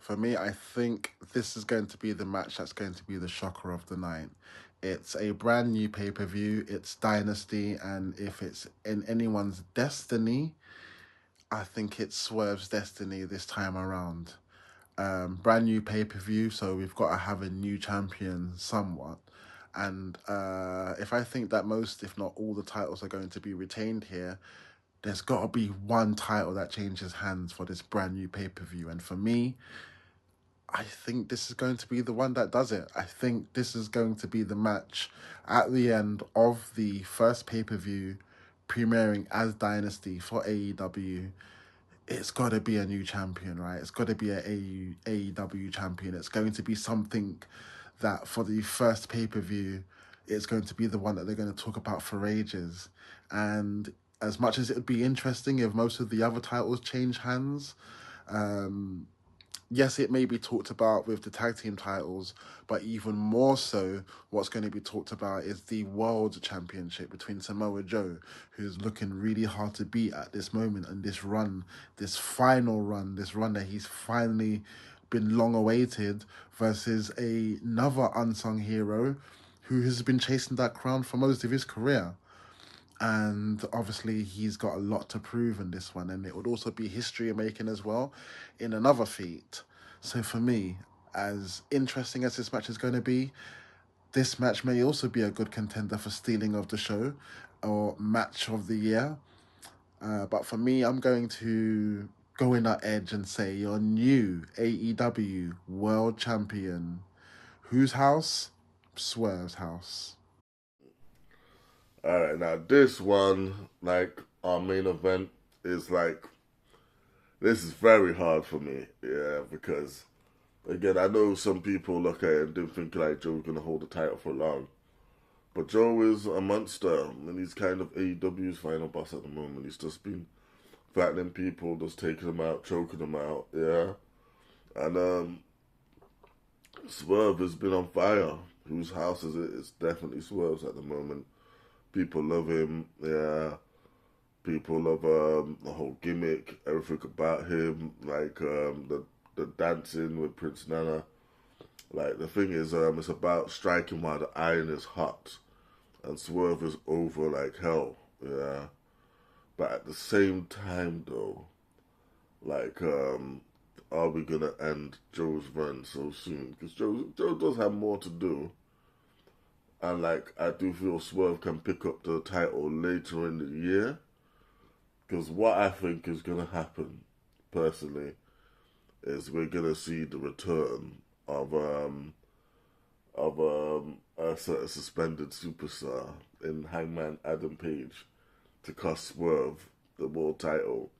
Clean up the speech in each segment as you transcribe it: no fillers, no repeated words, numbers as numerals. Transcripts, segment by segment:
For me, I think this is going to be the match that's going to be the shocker of the night. It's a brand new pay per view. It's Dynasty, and if it's in anyone's destiny, I think it's Swerve's destiny this time around. Brand new pay per view, so we've got to have a new champion somewhat. And if I think that most, if not all, the titles are going to be retained here, there's got to be one title that changes hands for this brand new pay per view. And for me, I think this is going to be the one that does it. I think this is going to be the match at the end of the first pay per view premiering as Dynasty for AEW. It's got to be a new champion, right? It's got to be a AEW champion. It's going to be something that for the first pay per view, it's going to be the one that they're going to talk about for ages. And as much as it would be interesting if most of the other titles change hands, yes, it may be talked about with the tag team titles, but even more so, what's going to be talked about is the World Championship between Samoa Joe, who's looking really hard to beat at this moment, and this run, this final run, this run that he's finally been long awaited, versus another unsung hero who has been chasing that crown for most of his career. And obviously he's got a lot to prove in this one, and it would also be history making as well in another feat. So for me, as interesting as this match is going to be, this match may also be a good contender for stealing of the show or match of the year. But for me, I'm going to go in that edge and say your new AEW World Champion. Whose house? Swerve's house. All right, now this one, like our main event, is like this is very hard for me, yeah, because again, I know some people look at it and didn't think like Joe's gonna hold the title for long, but Joe is a monster, and he's kind of AEW's final boss at the moment. He's just been flattening people, just taking them out, choking them out, yeah, and Swerve has been on fire. Whose house is it? It's definitely Swerve's at the moment. People love him, yeah. People love the whole gimmick, everything about him, like the dancing with Prince Nana. Like the thing is, it's about striking while the iron is hot, and Swerve is over like hell, yeah. But at the same time, though, like, are we gonna end Joe's run so soon? Because Joe does have more to do, and like I do feel Swerve can pick up the title later in the year. Because what I think is going to happen, personally, is we're going to see the return of a certain suspended superstar in Hangman Adam Page to cost Swerve the world title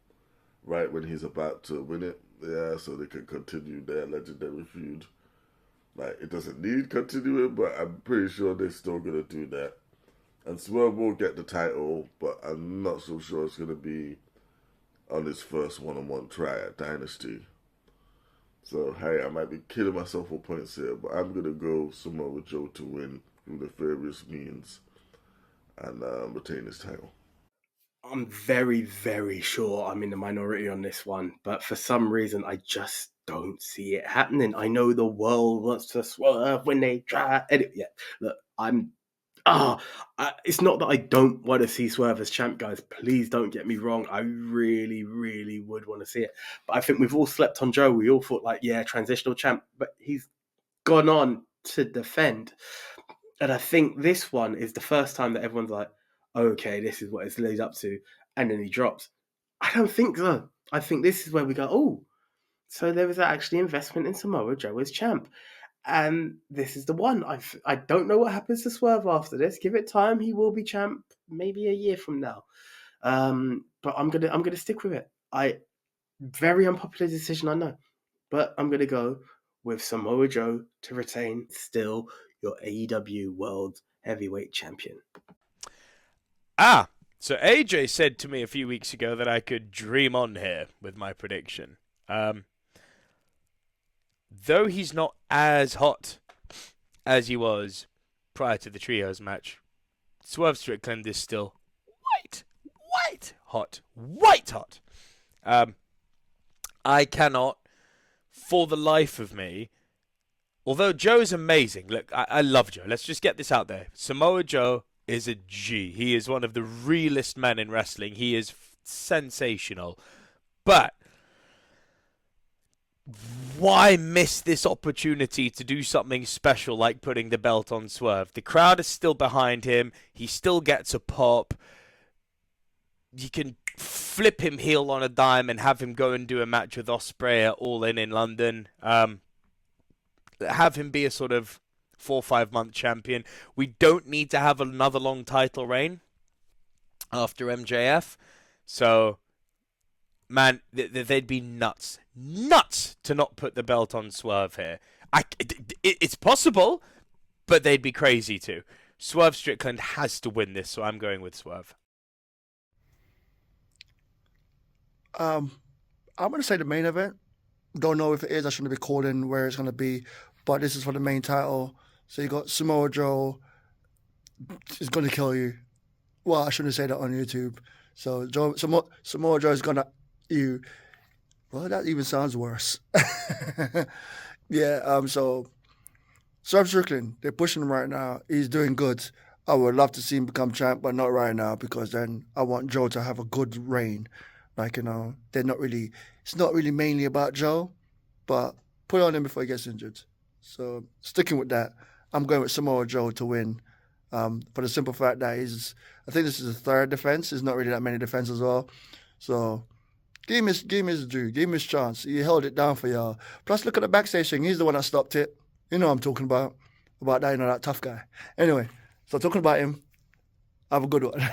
right when he's about to win it. Yeah, so they can continue their legendary feud. Like, it doesn't need continuing, but I'm pretty sure they're still going to do that. And Swerve will get the title, but I'm not so sure it's going to be on his first one-on-one try at Dynasty. So, hey, I might be killing myself for points here, but I'm going to go Samoa Joe to win through nefarious means and retain his title. I'm very, very sure I'm in the minority on this one, but for some reason, I just don't see it happening. I know the world wants to swerve when they try. Yeah, look, it's not that I don't want to see Swerve as champ, guys. Please don't get me wrong. I really, really would want to see it. But I think we've all slept on Joe. We all thought, like, yeah, transitional champ. But he's gone on to defend. And I think this one is the first time that everyone's like, okay, this is what it's led up to. And then he drops. I don't think so. I think this is where we go, oh, so there was actually investment in Samoa Joe as champ. And this is the one. I don't know what happens to Swerve after this. Give it time. He will be champ maybe a year from now. But I'm gonna stick with it. Very unpopular decision, I know. But I'm gonna go with Samoa Joe to retain still your AEW World Heavyweight Champion. So AJ said to me a few weeks ago that I could dream on here with my prediction. Though he's not as hot as he was prior to the trios match, Swerve Strickland is still white hot. I cannot for the life of me, although Joe's amazing, look, I love Joe. Let's just get this out there. Samoa Joe is a G. He is one of the realest men in wrestling. He is sensational. But why miss this opportunity to do something special like putting the belt on Swerve? The crowd is still behind him. He still gets a pop. You can flip him heel on a dime and have him go and do a match with Ospreay at All In London. Have him be a sort of 4 or 5 month champion. We don't need to have another long title reign after MJF. So, man, they'd be nuts to not put the belt on Swerve here. It's possible, but they'd be crazy too. Swerve Strickland has to win this, so I'm going with Swerve. I'm going to say the main event. Don't know if it is. I shouldn't be calling where it's going to be, but this is for the main title. So you got Samoa Joe is going to kill you. Well, I shouldn't say that on YouTube. So Samoa Joe is going to you. Well, that even sounds worse. Yeah. So Swerve Strickland, they're pushing him right now. He's doing good. I would love to see him become champ, but not right now because then I want Joe to have a good reign. Like, they're not really, it's not really mainly about Joe, but put it on him before he gets injured. So sticking with that, I'm going with Samoa Joe to win. For the simple fact that I think this is his third defense. There's not really that many defenses as well. So give him his due, give him his chance. He held it down for y'all. Plus, look at the backstage thing. He's the one that stopped it. You know what I'm talking about that, that tough guy. Anyway, so talking about him, have a good one.